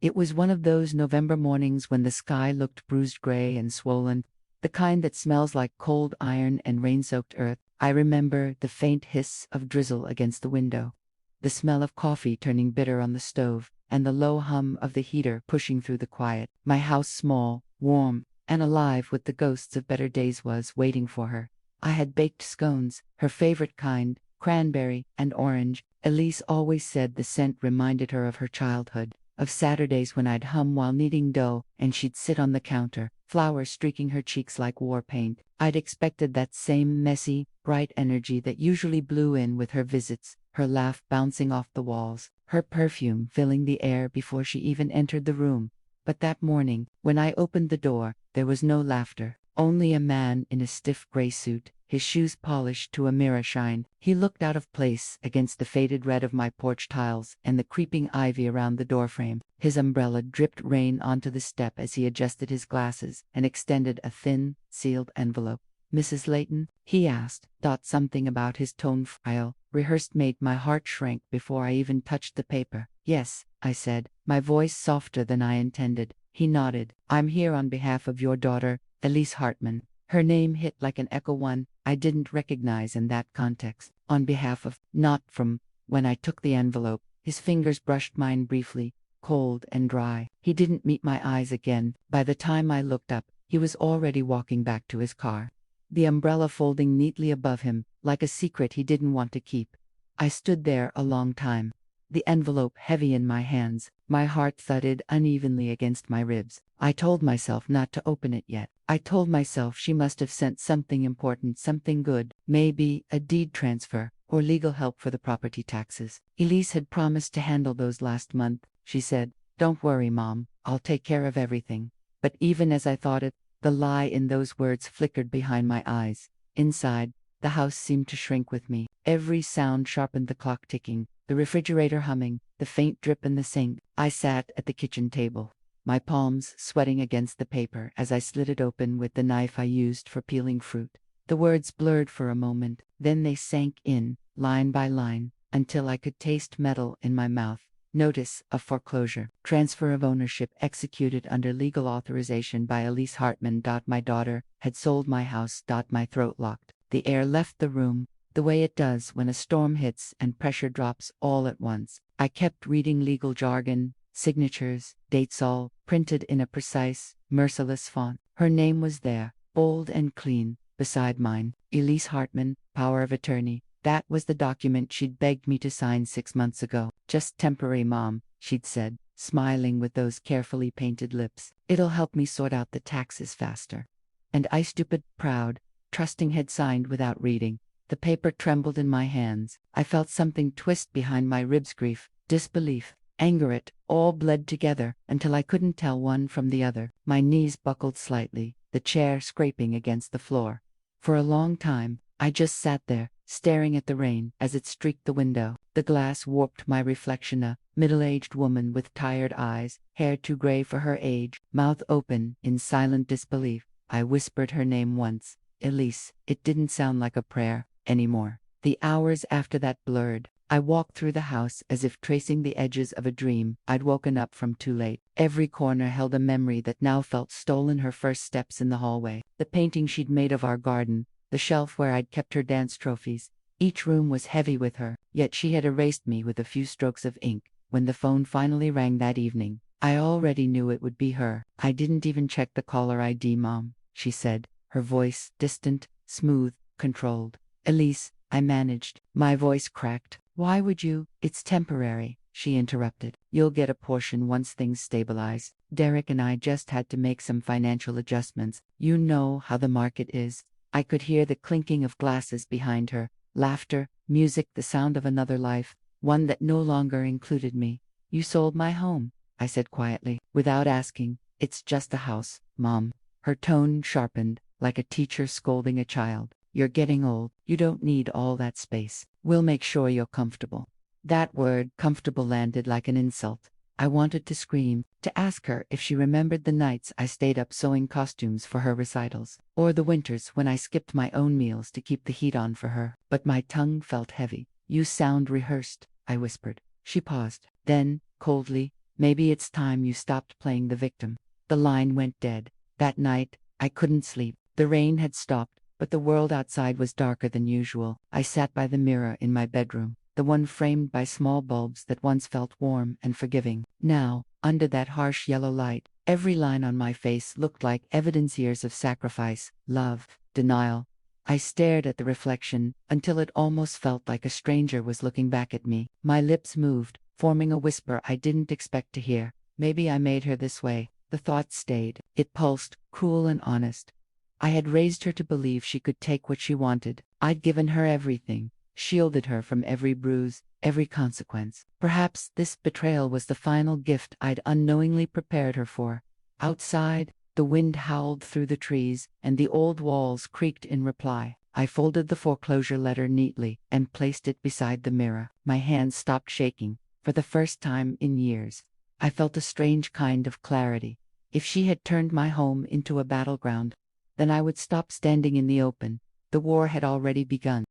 It was one of those November mornings when the sky looked bruised gray and swollen, the kind that smells like cold iron and rain-soaked earth. I remember the faint hiss of drizzle against the window, the smell of coffee turning bitter on the stove, and the low hum of the heater pushing through the quiet. My house small, warm, and alive with the ghosts of better days was waiting for her. I had baked scones, her favorite kind, cranberry and orange. Elise always said the scent reminded her of her childhood, of Saturdays when I'd hum while kneading dough and she'd sit on the counter, flowers streaking her cheeks like war paint. I'd expected that same messy, bright energy that usually blew in with her visits, her laugh bouncing off the walls, her perfume filling the air before she even entered the room. But that morning, when I opened the door, there was no laughter, only a man in a stiff gray suit, his shoes polished to a mirror shine. He looked out of place against the faded red of my porch tiles and the creeping ivy around the doorframe. His umbrella dripped rain onto the step as he adjusted his glasses and extended a thin, sealed envelope. "Mrs. Layton?" he asked. Something about his tone, file, rehearsed, made my heart shrink before I even touched the paper. "Yes," I said, my voice softer than I intended. He nodded. "I'm here on behalf of your daughter, Elise Hartman." Her name hit like an echo, one I didn't recognize in that context. On behalf of, not from. When I took the envelope, his fingers brushed mine briefly, cold and dry. He didn't meet my eyes again. By the time I looked up, he was already walking back to his car, the umbrella folding neatly above him, like a secret he didn't want to keep. I stood there a long time, the envelope heavy in my hands. My heart thudded unevenly against my ribs. I told myself not to open it yet. I told myself she must have sent something important, something good, maybe a deed transfer, or legal help for the property taxes. Elise had promised to handle those last month, she said. "Don't worry, Mom, I'll take care of everything." But even as I thought it, the lie in those words flickered behind my eyes. Inside, the house seemed to shrink with me. Every sound sharpened, the clock ticking, the refrigerator humming, the faint drip in the sink. I sat at the kitchen table, my palms sweating against the paper as I slid it open with the knife I used for peeling fruit. The words blurred for a moment, then they sank in, line by line, until I could taste metal in my mouth. Notice of foreclosure. Transfer of ownership executed under legal authorization by Elise Hartman. My daughter had sold my house. My throat locked. The air left the room, the way it does when a storm hits and pressure drops all at once. I kept reading legal jargon, signatures, dates, all printed in a precise, merciless font. Her name was there, bold and clean, beside mine. Elise Hartman, power of attorney. That was the document she'd begged me to sign 6 months ago. "Just temporary, Mom," she'd said, smiling with those carefully painted lips. "It'll help me sort out the taxes faster." And I, stupid, proud, trusting, had signed without reading. The paper trembled in my hands. I felt something twist behind my ribs. Grief, disbelief, anger, it all bled together until I couldn't tell one from the other. My knees buckled slightly, the chair scraping against the floor. For a long time, I just sat there, staring at the rain as it streaked the window. The glass warped my reflection, a middle-aged woman with tired eyes, hair too gray for her age, mouth open in silent disbelief. I whispered her name once, Elise. It didn't sound like a prayer anymore. The hours after that blurred. I walked through the house as if tracing the edges of a dream I'd woken up from too late. Every corner held a memory that now felt stolen. Her first steps in the hallway, the painting she'd made of our garden, the shelf where I'd kept her dance trophies. Each room was heavy with her, yet she had erased me with a few strokes of ink. When the phone finally rang that evening, I already knew it would be her. "I didn't even check the caller ID, Mom," she said, her voice distant, smooth, controlled. "Elise," I managed. My voice cracked. "Why would you?" "It's temporary," she interrupted. "You'll get a portion once things stabilize. Derek and I just had to make some financial adjustments. You know how the market is." I could hear the clinking of glasses behind her, laughter, music, the sound of another life, one that no longer included me. "You sold my home," I said quietly, without asking. "It's just a house, Mom." Her tone sharpened, like a teacher scolding a child. "You're getting old. You don't need all that space. We'll make sure you're comfortable." That word, comfortable, landed like an insult. I wanted to scream, to ask her if she remembered the nights I stayed up sewing costumes for her recitals, or the winters when I skipped my own meals to keep the heat on for her. But my tongue felt heavy. "You sound rehearsed," I whispered. She paused. Then, coldly, Maybe it's time you stopped playing the victim." The line went dead. That night, I couldn't sleep. The rain had stopped, but the world outside was darker than usual. I sat by the mirror in my bedroom, the one framed by small bulbs that once felt warm and forgiving. Now, under that harsh yellow light, every line on my face looked like evidences of sacrifice, love, denial. I stared at the reflection until it almost felt like a stranger was looking back at me. My lips moved, forming a whisper I didn't expect to hear. Maybe I made her this way. The thought stayed. It pulsed, cruel and honest. I had raised her to believe she could take what she wanted. I'd given her everything, shielded her from every bruise, every consequence. Perhaps this betrayal was the final gift I'd unknowingly prepared her for. Outside, the wind howled through the trees, and the old walls creaked in reply. I folded the foreclosure letter neatly and placed it beside the mirror. My hands stopped shaking. For the first time in years, I felt a strange kind of clarity. If she had turned my home into a battleground, then I would stop standing in the open. The war had already begun.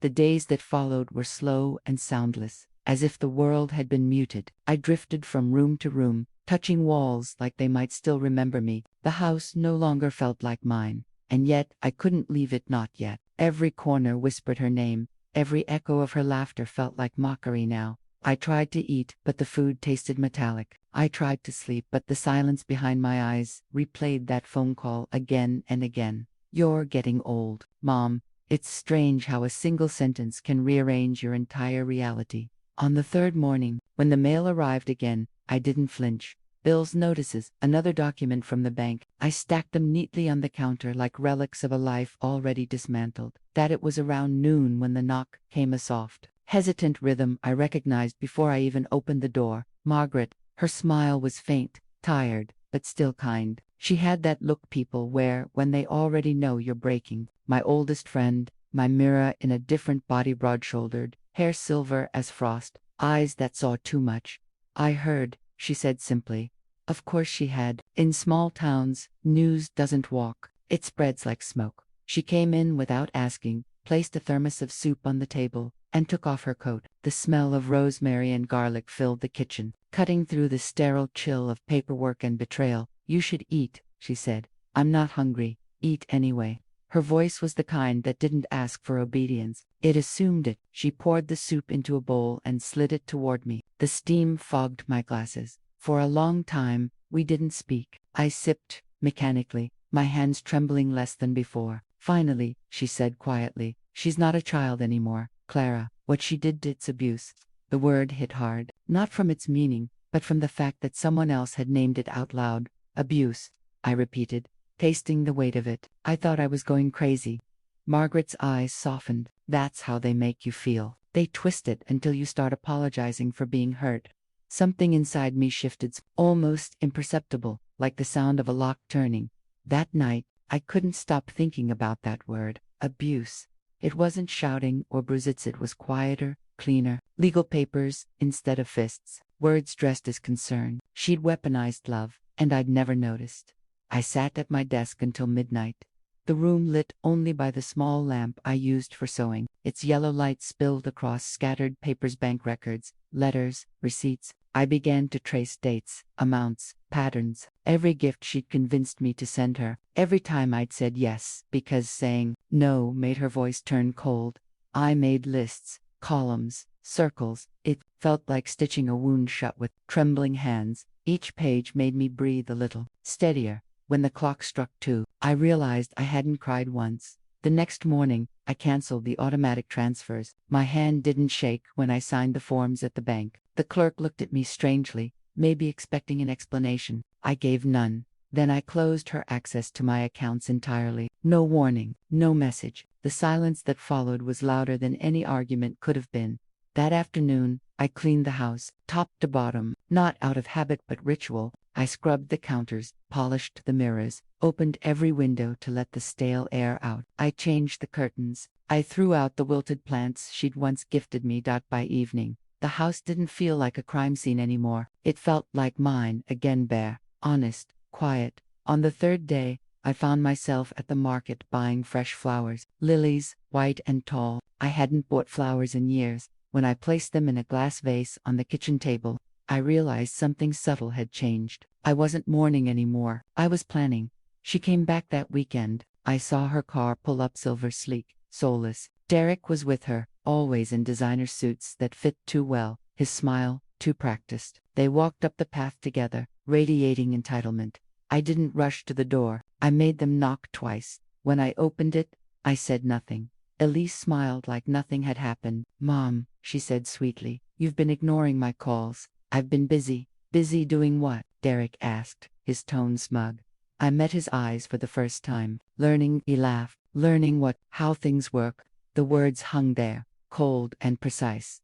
The days that followed were slow and soundless, as if the world had been muted. I drifted from room to room, touching walls like they might still remember me. The house no longer felt like mine, and yet I couldn't leave it not yet. Every corner whispered her name, every echo of her laughter felt like mockery now. I tried to eat, but the food tasted metallic. I tried to sleep, but the silence behind my eyes replayed that phone call again and again. "You're getting old, Mom." It's strange how a single sentence can rearrange your entire reality. On the third morning, when the mail arrived again, I didn't flinch. Bills, notices, another document from the bank. I stacked them neatly on the counter like relics of a life already dismantled. That it was around noon when the knock came, a soft, hesitant rhythm I recognized before I even opened the door. Margaret. Her smile was faint, tired, but still kind. She had that look people wear when they already know you're breaking. My oldest friend, my mirror in a different body, broad-shouldered, hair silver as frost, eyes that saw too much. "I heard," she said simply. Of course she had. In small towns, news doesn't walk. It spreads like smoke. She came in without asking, placed a thermos of soup on the table, and took off her coat. The smell of rosemary and garlic filled the kitchen, cutting through the sterile chill of paperwork and betrayal. "You should eat," she said. "I'm not hungry. Eat anyway." Her voice was the kind that didn't ask for obedience. It assumed it. She poured the soup into a bowl and slid it toward me. The steam fogged my glasses. For a long time, we didn't speak. I sipped, mechanically, my hands trembling less than before. Finally, she said quietly, "She's not a child anymore, Clara. What she did, it's abuse." The word hit hard, not from its meaning, but from the fact that someone else had named it out loud. "Abuse," I repeated, tasting the weight of it. I thought I was going crazy. Margaret's eyes softened. "That's how they make you feel. They twist it until you start apologizing for being hurt." Something inside me shifted, almost imperceptible, like the sound of a lock turning. That night, I couldn't stop thinking about that word, abuse. It wasn't shouting or bruises, it was quieter, cleaner. Legal papers instead of fists. Words dressed as concern. She'd weaponized love, and I'd never noticed. I sat at my desk until midnight. The room lit only by the small lamp I used for sewing. Its yellow light spilled across scattered papers, bank records, letters, receipts. I began to trace dates, amounts, patterns. Every gift she'd convinced me to send her. Every time I'd said yes, because saying no made her voice turn cold. I made lists, columns, circles. It felt like stitching a wound shut with trembling hands. Each page made me breathe a little steadier. When the clock struck 2, I realized I hadn't cried once. The next morning, I canceled the automatic transfers. My hand didn't shake when I signed the forms at the bank. The clerk looked at me strangely, maybe expecting an explanation. I gave none. Then I closed her access to my accounts entirely. No warning, no message. The silence that followed was louder than any argument could have been. That afternoon, I cleaned the house, top to bottom, not out of habit but ritual. I scrubbed the counters, polished the mirrors, opened every window to let the stale air out. I changed the curtains. I threw out the wilted plants she'd once gifted me. By evening, the house didn't feel like a crime scene anymore. It felt like mine, again, bare, honest, quiet. On the third day, I found myself at the market buying fresh flowers, lilies, white and tall. I hadn't bought flowers in years. When I placed them in a glass vase on the kitchen table, I realized something subtle had changed. I wasn't mourning anymore. I was planning. She came back that weekend. I saw her car pull up, silver sleek, soulless. Derek was with her, always in designer suits that fit too well, his smile too practiced. They walked up the path together, radiating entitlement. I didn't rush to the door. I made them knock twice. When I opened it, I said nothing. Elise smiled like nothing had happened. "Mom," she said sweetly, "you've been ignoring my calls." "I've been busy." "Busy doing what?" Derek asked, his tone smug. I met his eyes for the first time. "Learning," he laughed. "Learning how things work." The words hung there, cold and precise.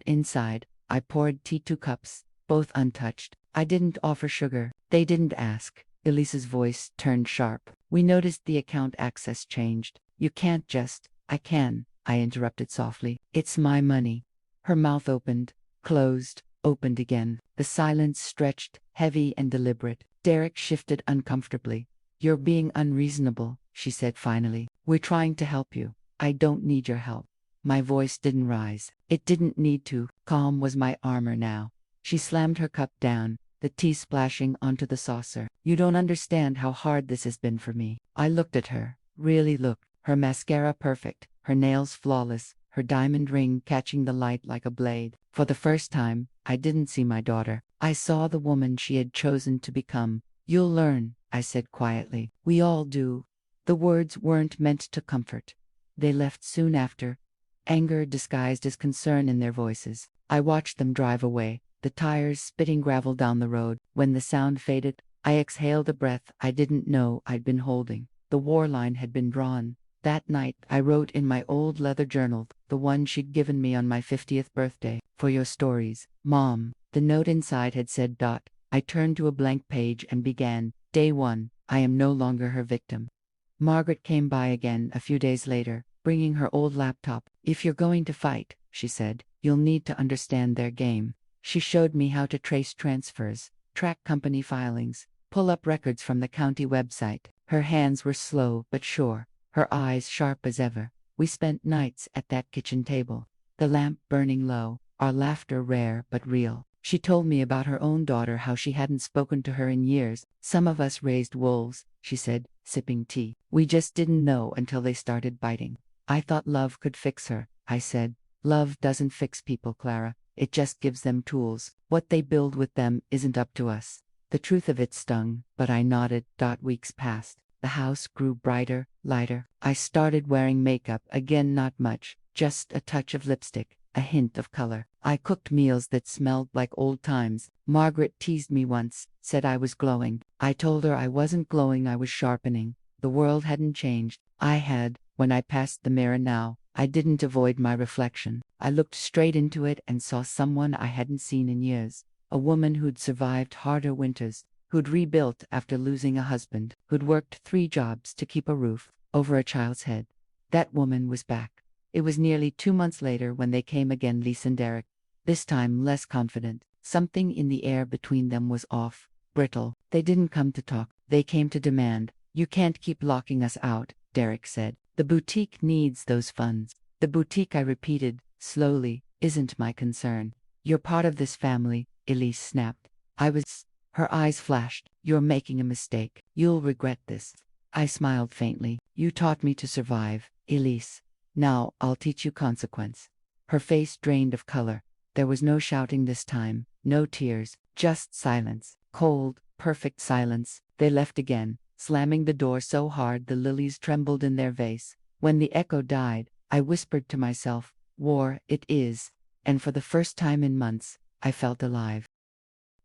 Inside, I poured tea, 2 cups, both untouched. I didn't offer sugar. They didn't ask. Elise's voice turned sharp. "We noticed the account access changed. You can't just—" "I can," I interrupted softly. "It's my money." Her mouth opened, closed, opened again. The silence stretched, heavy and deliberate. Derek shifted uncomfortably. "You're being unreasonable," she said finally. "We're trying to help you." "I don't need your help." My voice didn't rise. It didn't need to. Calm was my armor now. She slammed her cup down, the tea splashing onto the saucer. "You don't understand how hard this has been for me." I looked at her, really looked. Her mascara perfect, her nails flawless, her diamond ring catching the light like a blade. For the first time, I didn't see my daughter. I saw the woman she had chosen to become. "You'll learn," I said quietly. "We all do." The words weren't meant to comfort. They left soon after, anger disguised as concern in their voices. I watched them drive away, the tires spitting gravel down the road. When the sound faded, I exhaled a breath I didn't know I'd been holding. The war line had been drawn. That night, I wrote in my old leather journal, the one she'd given me on my 50th birthday, "For your stories, Mom." The note inside had said ... I turned to a blank page and began. Day 1. I am no longer her victim. Margaret came by again a few days later, bringing her old laptop. "If you're going to fight," she said, "you'll need to understand their game." She showed me how to trace transfers, track company filings, pull up records from the county website. Her hands were slow but sure, her eyes sharp as ever. We spent nights at that kitchen table, the lamp burning low, our laughter rare but real. She told me about her own daughter, how she hadn't spoken to her in years. "Some of us raised wolves," she said, sipping tea. "We just didn't know until they started biting." "I thought love could fix her," I said. "Love doesn't fix people, Clara. It just gives them tools. What they build with them isn't up to us." The truth of it stung, but I nodded. Weeks passed. The house grew brighter, lighter. I started wearing makeup again, not much, just a touch of lipstick, a hint of color. I cooked meals that smelled like old times. Margaret teased me once, said I was glowing. I told her I wasn't glowing, I was sharpening. The world hadn't changed. I had. When I passed the mirror now, I didn't avoid my reflection. I looked straight into it and saw someone I hadn't seen in years. A woman who'd survived harder winters, who'd rebuilt after losing a husband, who'd worked 3 jobs to keep a roof over a child's head. That woman was back. It was nearly 2 months later when they came again, Lise and Derek. This time less confident. Something in the air between them was off, brittle. They didn't come to talk, they came to demand. "You can't keep locking us out," Derek said. "The boutique needs those funds." "The boutique," I repeated, slowly, "isn't my concern." "You're part of this family," Elise snapped. I was. Her eyes flashed. "You're making a mistake. You'll regret this." I smiled faintly. "You taught me to survive, Elise. Now I'll teach you consequence." Her face drained of color. There was no shouting this time, no tears, just silence. Cold, perfect silence. They left again, slamming the door so hard the lilies trembled in their vase. When the echo died, I whispered to myself, "War, it is." And for the first time in months, I felt alive.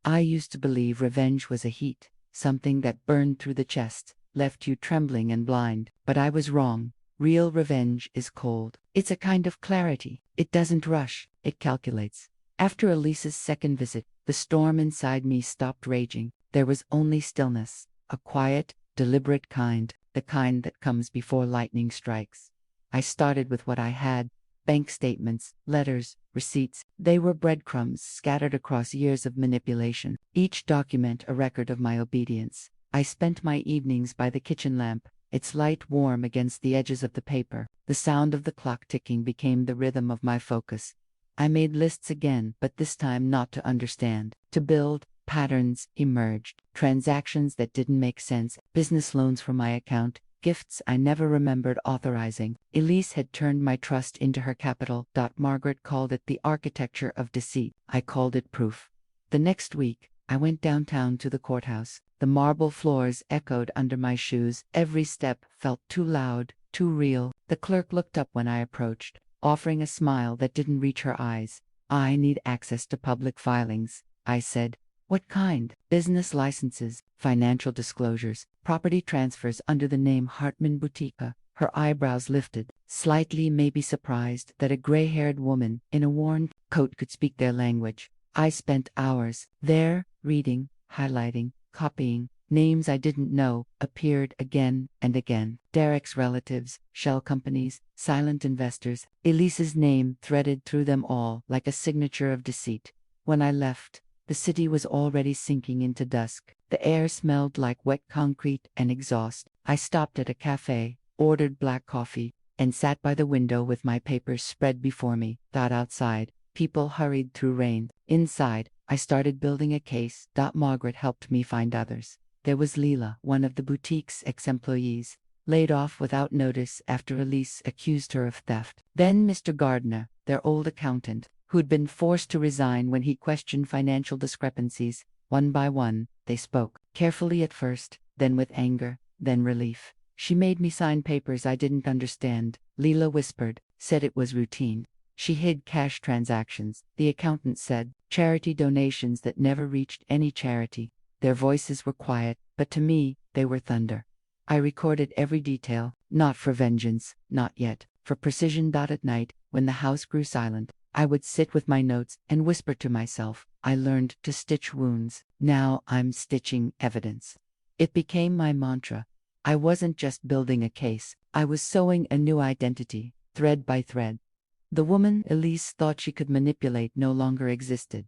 I used to believe revenge was a heat, something that burned through the chest, left you trembling and blind. But I was wrong. Real revenge is cold. It's a kind of clarity. It doesn't rush, it calculates. After Elise's second visit, the storm inside me stopped raging. There was only stillness, a quiet, deliberate kind, the kind that comes before lightning strikes. I started with what I had: bank statements, letters, receipts. They were breadcrumbs scattered across years of manipulation, each document a record of my obedience. I spent my evenings by the kitchen lamp, its light warm against the edges of the paper. The sound of the clock ticking became the rhythm of my focus. I made lists again, but this time not to understand, to build. Patterns emerged. Transactions that didn't make sense, business loans from my account, gifts I never remembered authorizing. Elise had turned my trust into her capital. Margaret called it the architecture of deceit. I called it proof. The next week, I went downtown to the courthouse. The marble floors echoed under my shoes. Every step felt too loud, too real. The clerk looked up when I approached, offering a smile that didn't reach her eyes. I need access to public filings, I said. What kind? Business licenses, financial disclosures, property transfers under the name Hartman Boutique. Her eyebrows lifted, slightly maybe surprised that a gray-haired woman in a worn coat could speak their language. I spent hours there, reading, highlighting, copying. Names I didn't know appeared again and again. Derek's relatives, shell companies, silent investors. Elise's name threaded through them all like a signature of deceit. When I left, the city was already sinking into dusk. The air smelled like wet concrete and exhaust. I stopped at a cafe, ordered black coffee, and sat by the window with my papers spread before me. Outside, people hurried through rain. Inside, I started building a case. Margaret helped me find others. There was Leela, one of the boutique's ex-employees, laid off without notice after Elise accused her of theft. Then Mr. Gardner, their old accountant, who'd been forced to resign when he questioned financial discrepancies. One by one, they spoke, carefully at first, then with anger, then relief. She made me sign papers I didn't understand. Leela whispered, said it was routine. She hid cash transactions, the accountant said, charity donations that never reached any charity. Their voices were quiet, but to me, they were thunder. I recorded every detail, not for vengeance, not yet, for precision. At night, when the house grew silent, I would sit with my notes and whisper to myself. I learned to stitch wounds. Now I'm stitching evidence. It became my mantra. I wasn't just building a case, I was sewing a new identity, thread by thread. The woman Elise thought she could manipulate no longer existed.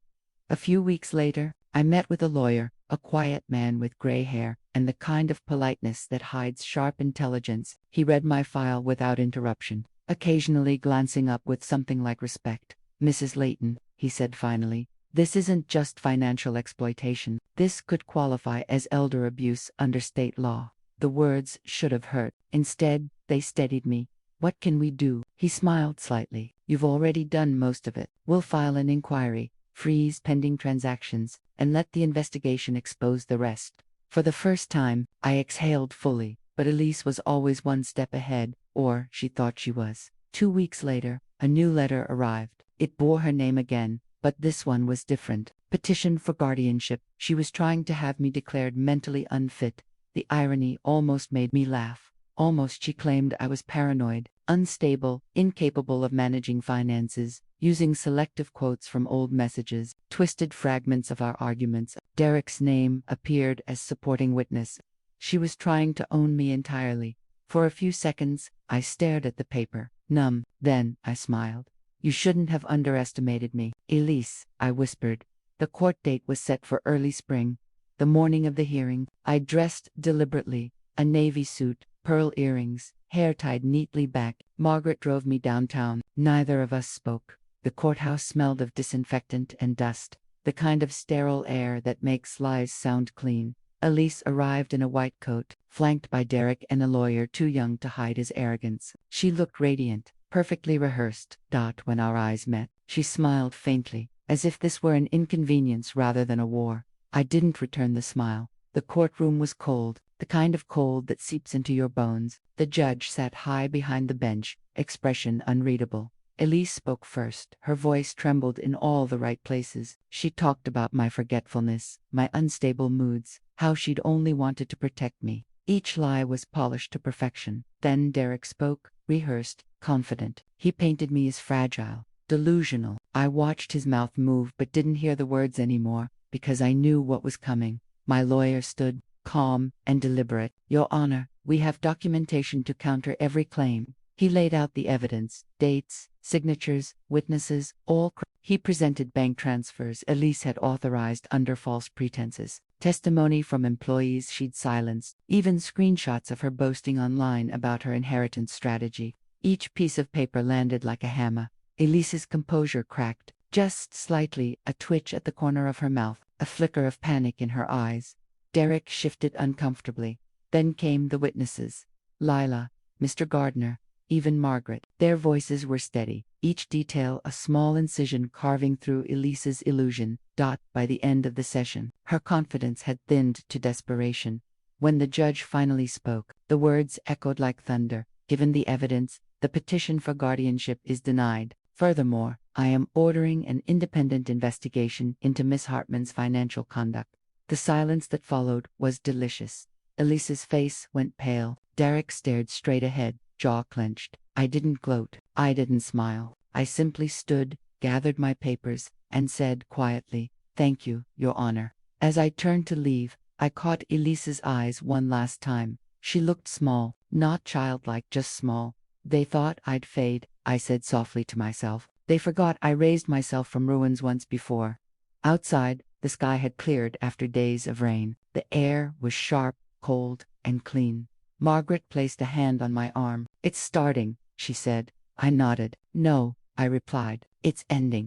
A few weeks later, I met with a lawyer, a quiet man with gray hair, and the kind of politeness that hides sharp intelligence. He read my file without interruption, occasionally glancing up with something like respect. Mrs. Layton, he said finally, this isn't just financial exploitation. This could qualify as elder abuse under state law. The words should have hurt. Instead, they steadied me. What can we do? He smiled slightly. You've already done most of it. We'll file an inquiry, freeze pending transactions, and let the investigation expose the rest. For the first time, I exhaled fully, but Elise was always one step ahead, or she thought she was. 2 weeks later, a new letter arrived. It bore her name again, but this one was different. Petition for guardianship. She was trying to have me declared mentally unfit. The irony almost made me laugh. Almost she claimed I was paranoid, unstable, incapable of managing finances, using selective quotes from old messages, twisted fragments of our arguments. Derek's name appeared as supporting witness. She was trying to own me entirely. For a few seconds, I stared at the paper, numb. Then, I smiled. You shouldn't have underestimated me. Elise, I whispered. The court date was set for early spring. The morning of the hearing, I dressed deliberately, a navy suit, pearl earrings, hair tied neatly back. Margaret drove me downtown. Neither of us spoke. The courthouse smelled of disinfectant and dust, the kind of sterile air that makes lies sound clean. Elise arrived in a white coat, flanked by Derek and a lawyer too young to hide his arrogance. She looked radiant, perfectly rehearsed. When our eyes met, she smiled faintly, as if this were an inconvenience rather than a war. I didn't return the smile. The courtroom was cold, the kind of cold that seeps into your bones. The judge sat high behind the bench, expression unreadable. Elise spoke first. Her voice trembled in all the right places. She talked about my forgetfulness, my unstable moods, how she'd only wanted to protect me. Each lie was polished to perfection. Then Derek spoke, rehearsed, confident. He painted me as fragile, delusional. I watched his mouth move but didn't hear the words anymore, because I knew what was coming. My lawyer stood, calm and deliberate. Your Honor, we have documentation to counter every claim. He laid out the evidence, dates, signatures, witnesses, all. He presented bank transfers Elise had authorized under false pretenses, testimony from employees she'd silenced, even screenshots of her boasting online about her inheritance strategy. Each piece of paper landed like a hammer. Elise's composure cracked, just slightly, a twitch at the corner of her mouth, a flicker of panic in her eyes. Derek shifted uncomfortably. Then came the witnesses. Lila, Mr. Gardner, even Margaret. Their voices were steady, each detail a small incision carving through Elise's illusion. By the end of the session, her confidence had thinned to desperation. When the judge finally spoke, the words echoed like thunder. Given the evidence, the petition for guardianship is denied. Furthermore, I am ordering an independent investigation into Miss Hartman's financial conduct. The silence that followed was delicious. Elise's face went pale. Derek stared straight ahead, jaw clenched. I didn't gloat. I didn't smile. I simply stood, gathered my papers, and said quietly, "Thank you, Your Honor." As I turned to leave, I caught Elise's eyes one last time. She looked small, not childlike, just small. "They thought I'd fade," I said softly to myself. "They forgot I raised myself from ruins once before." Outside, the sky had cleared after days of rain. The air was sharp, cold, and clean. Margaret placed a hand on my arm. "It's starting," she said. I nodded. "No," I replied. "It's ending."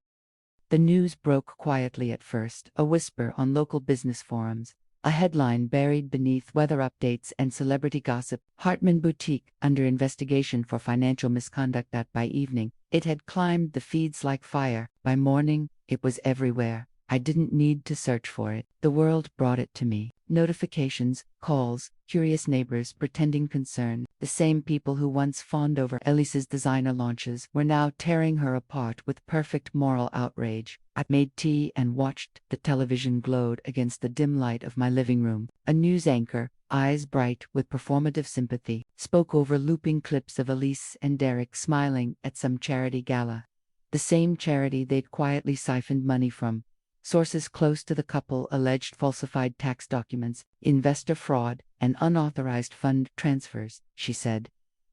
The news broke quietly at first, a whisper on local business forums, a headline buried beneath weather updates and celebrity gossip. Hartman Boutique under investigation for financial misconduct. By evening, it had climbed the feeds like fire. By morning, it was everywhere. I didn't need to search for it. The world brought it to me. Notifications, calls, curious neighbors pretending concern. The same people who once fawned over Elise's designer launches were now tearing her apart with perfect moral outrage. I made tea and watched. The television glowed against the dim light of my living room. A news anchor, eyes bright with performative sympathy, spoke over looping clips of Elise and Derek smiling at some charity gala. The same charity they'd quietly siphoned money from. Sources close to the couple alleged falsified tax documents, investor fraud, and unauthorized fund transfers, she said.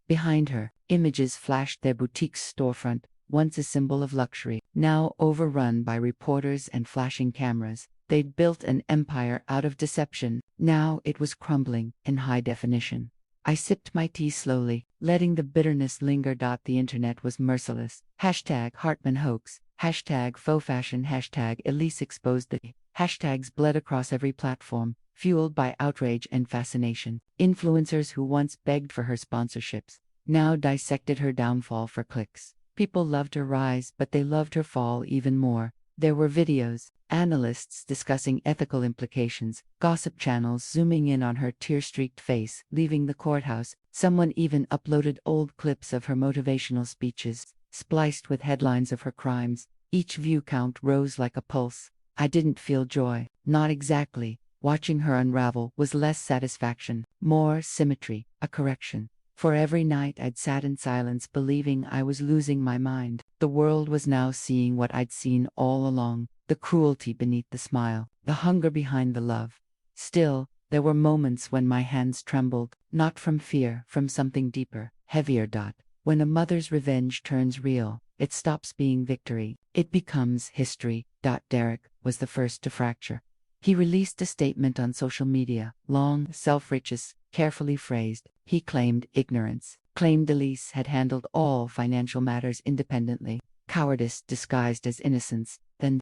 Behind her, images flashed their boutique's storefront, once a symbol of luxury, now overrun by reporters and flashing cameras. They'd built an empire out of deception. Now it was crumbling in high definition. I sipped my tea slowly, letting the bitterness linger. The internet was merciless. #Hartman hoax. #faux fashion. #Elise exposed. The hashtags bled across every platform, fueled by outrage and fascination. Influencers who once begged for her sponsorships now dissected her downfall for clicks. People loved her rise, but they loved her fall even more. There were videos, analysts discussing ethical implications, gossip channels zooming in on her tear-streaked face, leaving the courthouse. Someone even uploaded old clips of her motivational speeches, spliced with headlines of her crimes. Each view count rose like a pulse. I didn't feel joy, not exactly. Watching her unravel was less satisfaction, more symmetry, a correction. For every night I'd sat in silence believing I was losing my mind. The world was now seeing what I'd seen all along, the cruelty beneath the smile, the hunger behind the love. Still, there were moments when my hands trembled, not from fear, from something deeper, heavier. When a mother's revenge turns real, it stops being victory. It becomes history. Derek was the first to fracture. He released a statement on social media, long, self-righteous, carefully phrased. He claimed ignorance, claimed Elise had handled all financial matters independently, cowardice disguised as innocence. Then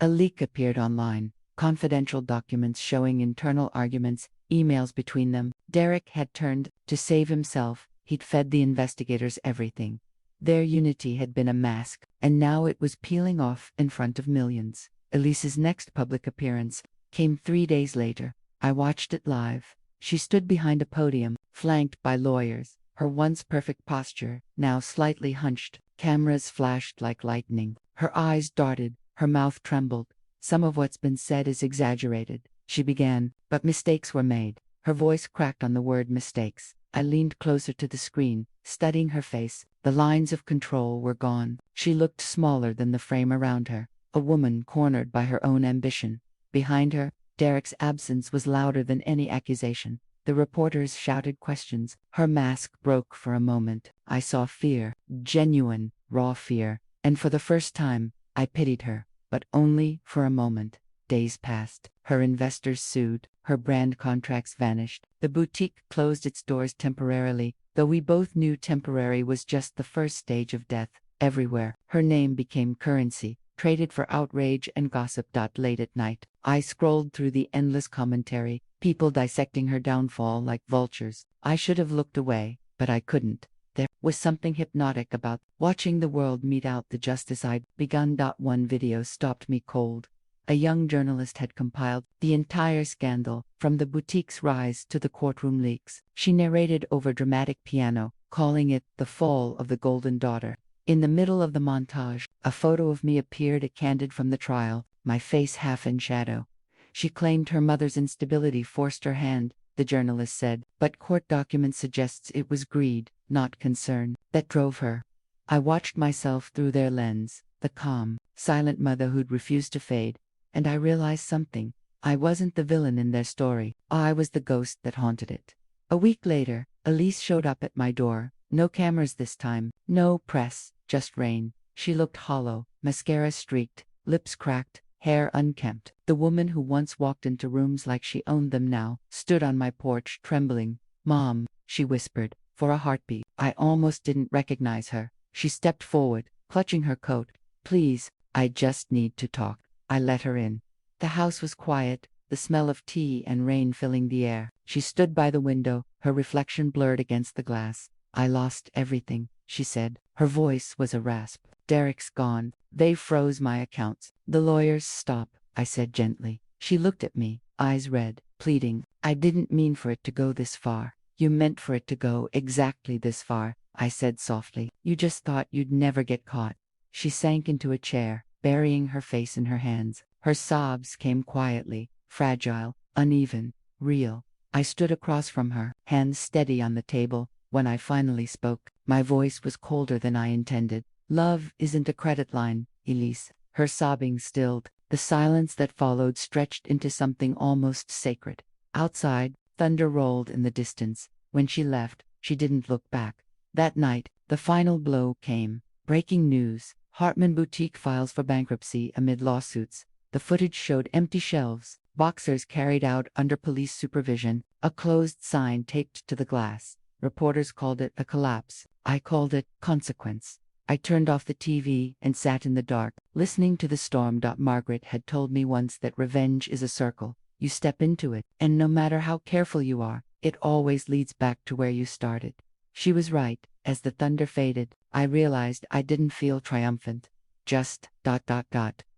a leak appeared online, confidential documents showing internal arguments, emails between them. Derek had turned to save himself. He'd fed the investigators everything. Their unity had been a mask, and now it was peeling off in front of millions. Elise's next public appearance came 3 days later. I watched it live. She stood behind a podium, flanked by lawyers, her once perfect posture now slightly hunched. Cameras flashed like lightning. Her eyes darted, her mouth trembled. "Some of what's been said is exaggerated," she began, "but mistakes were made." Her voice cracked on the word mistakes. I leaned closer to the screen, studying her face. The lines of control were gone. She looked smaller than the frame around her, a woman cornered by her own ambition. Behind her, Derek's absence was louder than any accusation. The reporters shouted questions. Her mask broke for a moment. I saw fear, genuine, raw fear, and for the first time, I pitied her, but only for a moment. Days passed. Her investors sued. Her brand contracts vanished. The boutique closed its doors temporarily, though we both knew temporary was just the first stage of death. everywhere. Her name became currency, traded for outrage and gossip. Late at night, I scrolled through the endless commentary, people dissecting her downfall like vultures. I should have looked away, but I couldn't. There was something hypnotic about watching the world mete out the justice I'd begun. One video stopped me cold. A young journalist had compiled the entire scandal, from the boutique's rise to the courtroom leaks. She narrated over dramatic piano, calling it the fall of the Golden Daughter. In the middle of the montage, a photo of me appeared, candid from the trial, my face half in shadow. She claimed her mother's instability forced her hand, the journalist said, but court documents suggests it was greed, not concern, that drove her. I watched myself through their lens, the calm, silent mother who'd refused to fade, and I realized something. I wasn't the villain in their story, I was the ghost that haunted it. A week later, Elise showed up at my door. No cameras this time, no press, just rain. She looked hollow, mascara streaked, lips cracked, hair unkempt. The woman who once walked into rooms like she owned them now stood on my porch, trembling. "Mom," she whispered, for a heartbeat. I almost didn't recognize her. She stepped forward, clutching her coat. "Please, I just need to talk." I let her in. The house was quiet, the smell of tea and rain filling the air. She stood by the window, her reflection blurred against the glass. "I lost everything," she said. Her voice was a rasp. "Derek's gone. They froze my accounts. The lawyers." "Stop," I said gently. She looked at me, eyes red, pleading. "I didn't mean for it to go this far." "You meant for it to go exactly this far," I said softly. "You just thought you'd never get caught." She sank into a chair, burying her face in her hands. Her sobs came quietly, fragile, uneven, real. I stood across from her, hands steady on the table. When I finally spoke, my voice was colder than I intended. "Love isn't a credit line, Elise." Her sobbing stilled. The silence that followed stretched into something almost sacred. Outside, thunder rolled in the distance. When she left, she didn't look back. That night, the final blow came. Breaking news. Hartman Boutique files for bankruptcy amid lawsuits. The footage showed empty shelves, boxers carried out under police supervision, a closed sign taped to the glass. Reporters called it a collapse. I called it consequence. I turned off the TV and sat in the dark, listening to the storm. Margaret had told me once that revenge is a circle. You step into it, and no matter how careful you are, it always leads back to where you started. She was right. As the thunder faded, I realized I didn't feel triumphant. Just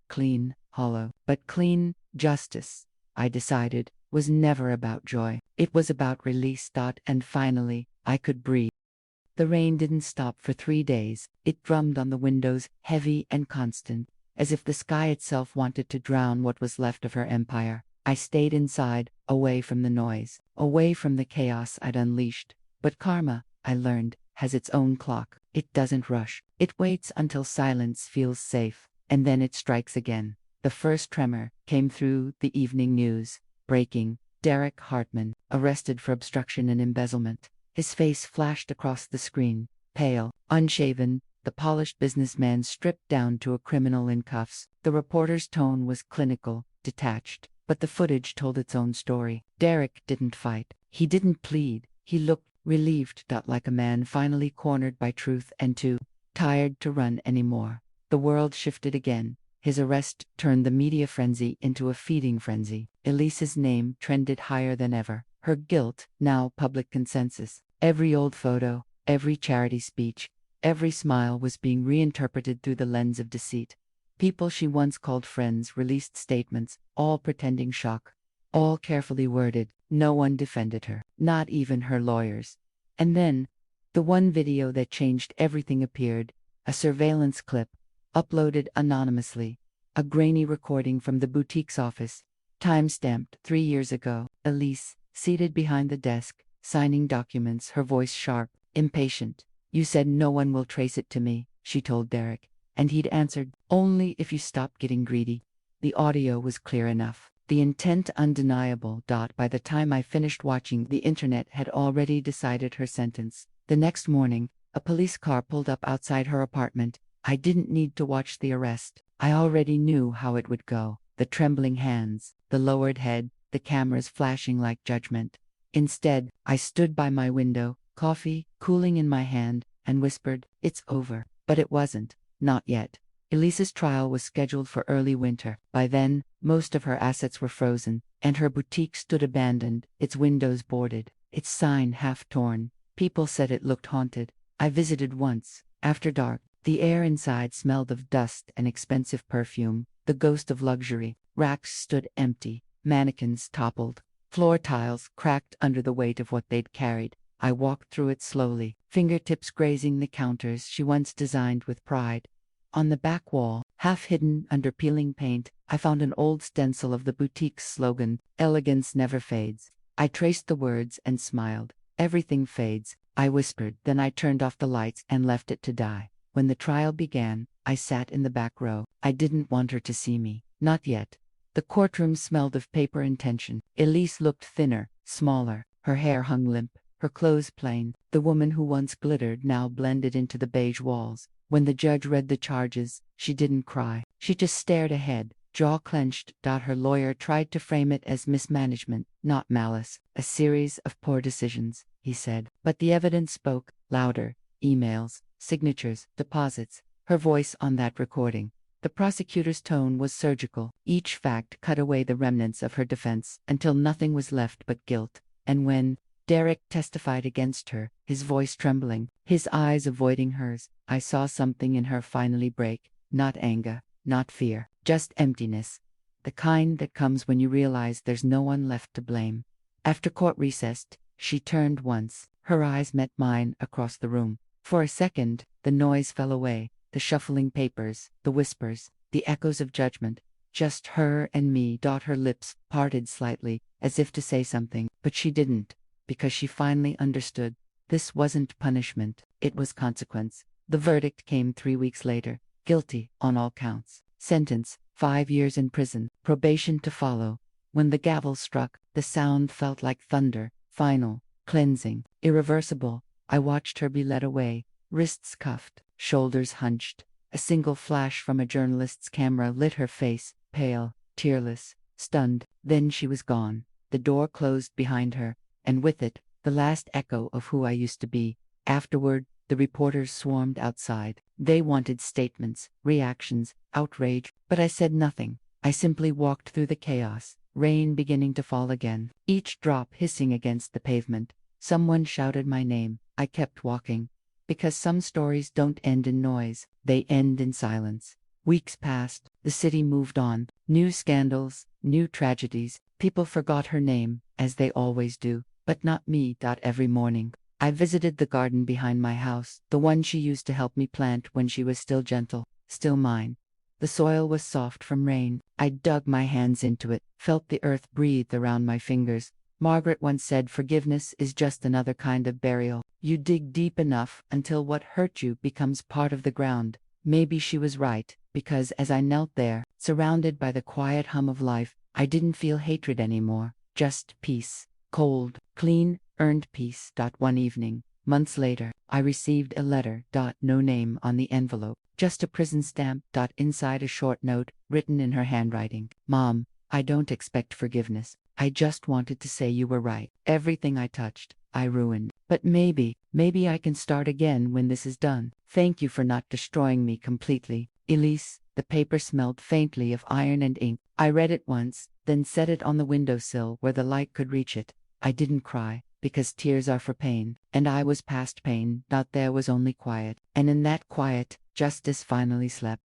clean, hollow. But clean justice, I decided, was never about joy. It was about release. And finally, I could breathe. The rain didn't stop for 3 days. It drummed on the windows, heavy and constant, as if the sky itself wanted to drown what was left of her empire. I stayed inside, away from the noise, away from the chaos I'd unleashed. But karma, I learned, has its own clock. It doesn't rush. It waits until silence feels safe, and then it strikes again. The first tremor came through the evening news. Breaking: Derek Hartman, arrested for obstruction and embezzlement. His face flashed across the screen, pale, unshaven, the polished businessman stripped down to a criminal in cuffs. The reporter's tone was clinical, detached, but the footage told its own story. Derek didn't fight. He didn't plead. He looked relieved, like a man finally cornered by truth and too tired to run anymore. The world shifted again. His arrest turned the media frenzy into a feeding frenzy. Elise's name trended higher than ever. Her guilt, now public consensus. Every old photo, every charity speech, every smile was being reinterpreted through the lens of deceit. People she once called friends released statements, all pretending shock, all carefully worded. No one defended her, not even her lawyers. And then, the one video that changed everything appeared, a surveillance clip, uploaded anonymously, a grainy recording from the boutique's office, time-stamped 3 years ago. Elise, seated behind the desk, signing documents, her voice sharp, impatient. "You said no one will trace it to me," she told Derek, and he'd answered, "Only if you stop getting greedy." The audio was clear enough. The intent undeniable. By the time I finished watching, the internet had already decided her sentence. The next morning, a police car pulled up outside her apartment. I didn't need to watch the arrest. I already knew how it would go. The trembling hands, the lowered head, the cameras flashing like judgment. Instead, I stood by my window, coffee cooling in my hand, and whispered, "It's over." But it wasn't. Not yet. Elise's trial was scheduled for early winter. By then, most of her assets were frozen, and her boutique stood abandoned, its windows boarded, its sign half torn. People said it looked haunted. I visited once. After dark, the air inside smelled of dust and expensive perfume, the ghost of luxury. Racks stood empty, mannequins toppled, floor tiles cracked under the weight of what they'd carried. I walked through it slowly, fingertips grazing the counters she once designed with pride. On the back wall, half hidden under peeling paint, I found an old stencil of the boutique's slogan, "Elegance never fades." I traced the words and smiled. "Everything fades," I whispered, then I turned off the lights and left it to die. When the trial began, I sat in the back row. I didn't want her to see me. Not yet. The courtroom smelled of paper and tension. Elise looked thinner, smaller. Her hair hung limp, her clothes plain. The woman who once glittered now blended into the beige walls. When the judge read the charges, she didn't cry. She just stared ahead, jaw clenched. Her lawyer tried to frame it as mismanagement, not malice. "A series of poor decisions," he said. But the evidence spoke louder. Emails, signatures, deposits. Her voice on that recording. The prosecutor's tone was surgical. Each fact cut away the remnants of her defense until nothing was left but guilt. And when Derek testified against her, his voice trembling, his eyes avoiding hers, I saw something in her finally break. Not anger, not fear, just emptiness. The kind that comes when you realize there's no one left to blame. After court recessed, she turned once. Her eyes met mine across the room. For a second, the noise fell away, the shuffling papers, the whispers, the echoes of judgment. Just her and me. Her lips parted slightly, as if to say something, but she didn't. Because she finally understood. This wasn't punishment, it was consequence. The verdict came 3 weeks later. Guilty on all counts. Sentence, 5 years in prison, probation to follow. When the gavel struck, the sound felt like thunder, final, cleansing, irreversible. I watched her be led away, wrists cuffed, shoulders hunched. A single flash from a journalist's camera lit her face, pale, tearless, stunned. Then she was gone. The door closed behind her, and with it, the last echo of who I used to be. Afterward, the reporters swarmed outside. They wanted statements, reactions, outrage, but I said nothing. I simply walked through the chaos, rain beginning to fall again, each drop hissing against the pavement. Someone shouted my name. I kept walking. Because some stories don't end in noise, they end in silence. Weeks passed, the city moved on. New scandals, new tragedies. People forgot her name, as they always do. But not me. Every morning, I visited the garden behind my house, the one she used to help me plant when she was still gentle, still mine. The soil was soft from rain. I dug my hands into it, felt the earth breathe around my fingers. Margaret once said forgiveness is just another kind of burial. You dig deep enough until what hurt you becomes part of the ground. Maybe she was right, because as I knelt there, surrounded by the quiet hum of life, I didn't feel hatred anymore, just peace. Cold, clean, earned peace. One evening, months later, I received a letter. No name on the envelope, just a prison stamp. Inside a short note, written in her handwriting. "Mom, I don't expect forgiveness. I just wanted to say you were right. Everything I touched, I ruined. But maybe I can start again when this is done. Thank you for not destroying me completely. Elise." The paper smelled faintly of iron and ink. I read it once, then set it on the windowsill where the light could reach it. I didn't cry, because tears are for pain, and I was past pain. There was only quiet, and in that quiet, justice finally slept.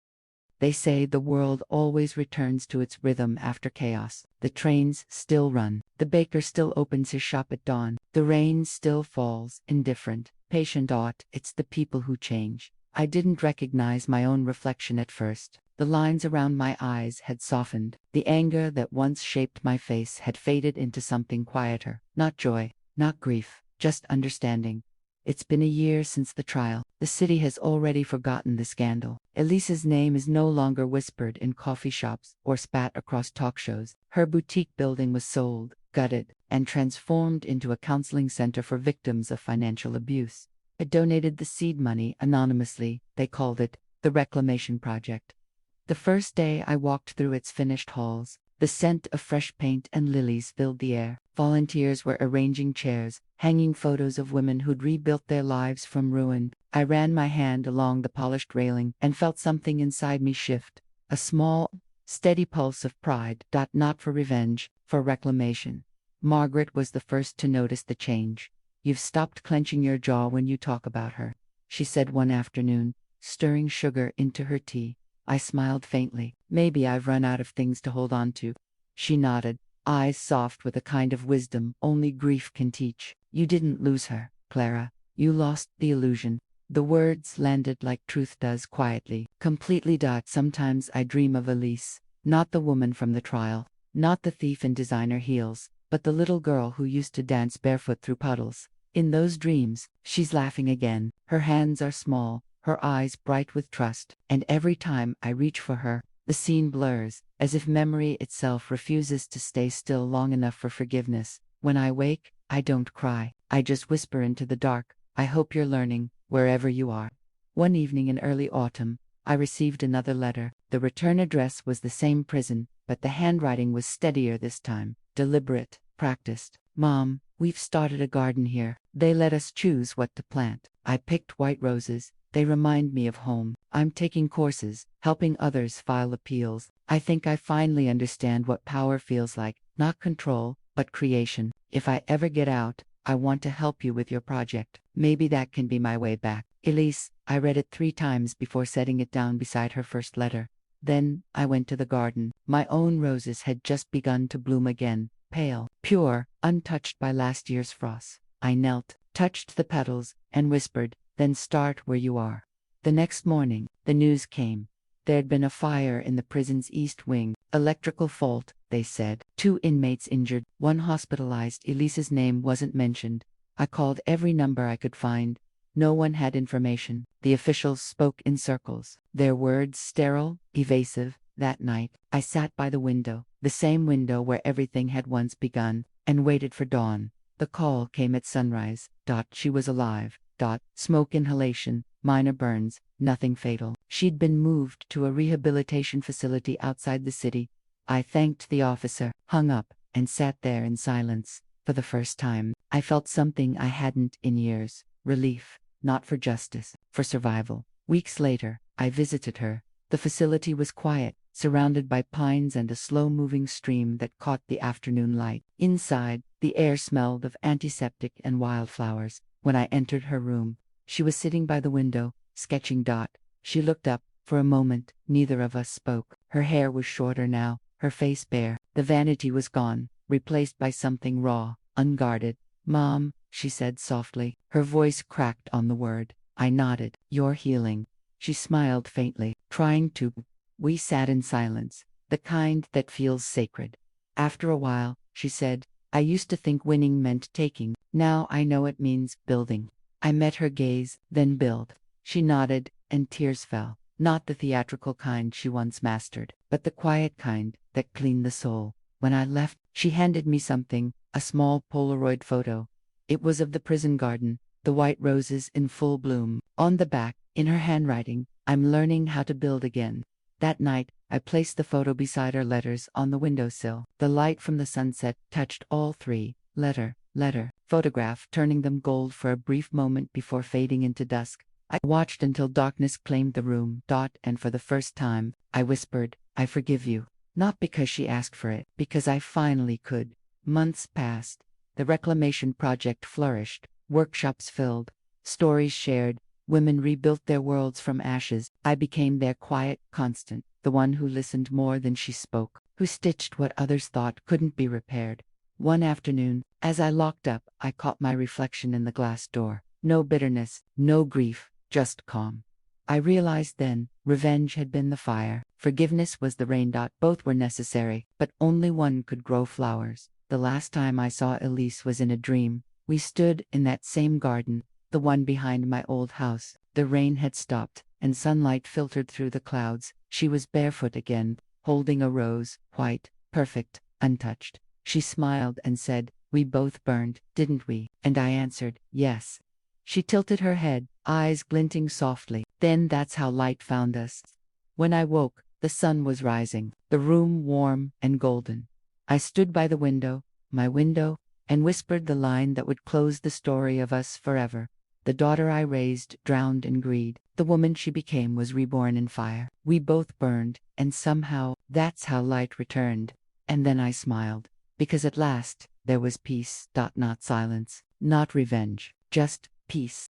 They say the world always returns to its rhythm after chaos. The trains still run. The baker still opens his shop at dawn. The rain still falls, indifferent, patient. It's the people who change. I didn't recognize my own reflection at first. The lines around my eyes had softened. The anger that once shaped my face had faded into something quieter. Not joy, not grief, just understanding. It's been a year since the trial. The city has already forgotten the scandal. Elise's name is no longer whispered in coffee shops or spat across talk shows. Her boutique building was sold, gutted, and transformed into a counseling center for victims of financial abuse. I donated the seed money anonymously. They called it the Reclamation Project. The first day I walked through its finished halls, the scent of fresh paint and lilies filled the air. Volunteers were arranging chairs, hanging photos of women who'd rebuilt their lives from ruin. I ran my hand along the polished railing and felt something inside me shift. A small, steady pulse of pride. Not for revenge, for reclamation. Margaret was the first to notice the change. "You've stopped clenching your jaw when you talk about her," she said one afternoon, stirring sugar into her tea. I smiled faintly. "Maybe I've run out of things to hold on to." She nodded, eyes soft with a kind of wisdom only grief can teach. "You didn't lose her, Clara. You lost the illusion." The words landed like truth does, quietly, completely. Sometimes I dream of Elise, not the woman from the trial, not the thief in designer heels, but the little girl who used to dance barefoot through puddles. In those dreams, she's laughing again. Her hands are small, her eyes bright with trust, and every time I reach for her, the scene blurs, as if memory itself refuses to stay still long enough for forgiveness. When I wake, I don't cry. I just whisper into the dark, "I hope you're learning, wherever you are." One evening in early autumn, I received another letter. The return address was the same prison, but the handwriting was steadier this time, deliberate, practiced. "Mom, we've started a garden here. They let us choose what to plant. I picked white roses. They remind me of home. I'm taking courses, helping others file appeals. I think I finally understand what power feels like, not control, but creation. If I ever get out, I want to help you with your project. Maybe that can be my way back." Elise. I read it 3 times before setting it down beside her first letter. Then, I went to the garden. My own roses had just begun to bloom again, pale, pure, untouched by last year's frost. I knelt, touched the petals, and whispered, "Then start where you are." The next morning, the news came. There'd been a fire in the prison's east wing. Electrical fault, they said. 2 inmates injured, 1 hospitalized. Elise's name wasn't mentioned. I called every number I could find. No one had information. The officials spoke in circles, their words sterile, evasive. That night, I sat by the window, the same window where everything had once begun, and waited for dawn. The call came at sunrise. She was alive. Smoke inhalation, minor burns, nothing fatal. She'd been moved to a rehabilitation facility outside the city. I thanked the officer, hung up, and sat there in silence. For the first time, I felt something I hadn't in years. Relief, not for justice, for survival. Weeks later, I visited her. The facility was quiet, surrounded by pines and a slow-moving stream that caught the afternoon light. Inside, the air smelled of antiseptic and wildflowers. When I entered her room, she was sitting by the window, sketching. She looked up. For a moment, neither of us spoke. Her hair was shorter now, her face bare. The vanity was gone, replaced by something raw, unguarded. "Mom," she said softly. Her voice cracked on the word. I nodded. "You're healing." She smiled faintly, trying to. We sat in silence, the kind that feels sacred. After a while, she said, "I used to think winning meant taking. Now I know it means building." I met her gaze, then build. She nodded, and tears fell. Not the theatrical kind she once mastered, but the quiet kind that cleaned the soul. When I left, she handed me something, a small Polaroid photo. It was of the prison garden, the white roses in full bloom. On the back, in her handwriting, "I'm learning how to build again." That night, I placed the photo beside her letters on the windowsill. The light from the sunset touched all 3, letter, photograph, turning them gold for a brief moment before fading into dusk. I watched until darkness claimed the room. And for the first time, I whispered, "I forgive you." Not because she asked for it, because I finally could. Months passed. The reclamation project flourished. Workshops filled. Stories shared. Women rebuilt their worlds from ashes. I became their quiet constant, the one who listened more than she spoke, who stitched what others thought couldn't be repaired. One afternoon, as I locked up, I caught my reflection in the glass door. No bitterness, no grief, just calm. I realized then, revenge had been the fire. Forgiveness was the rain. Both were necessary, but only one could grow flowers. The last time I saw Elise was in a dream. We stood in that same garden, the one behind my old house. The rain had stopped, and sunlight filtered through the clouds. She was barefoot again, holding a rose, white, perfect, untouched. She smiled and said, "We both burned, didn't we?" And I answered, "Yes." She tilted her head, eyes glinting softly. Then that's how light found us. When I woke, the sun was rising, the room warm and golden. I stood by the window, my window, and whispered the line that would close the story of us forever. The daughter I raised drowned in greed. The woman she became was reborn in fire. We both burned, and somehow, that's how light returned. And then I smiled. Because at last, there was peace. Not silence, not revenge, just peace.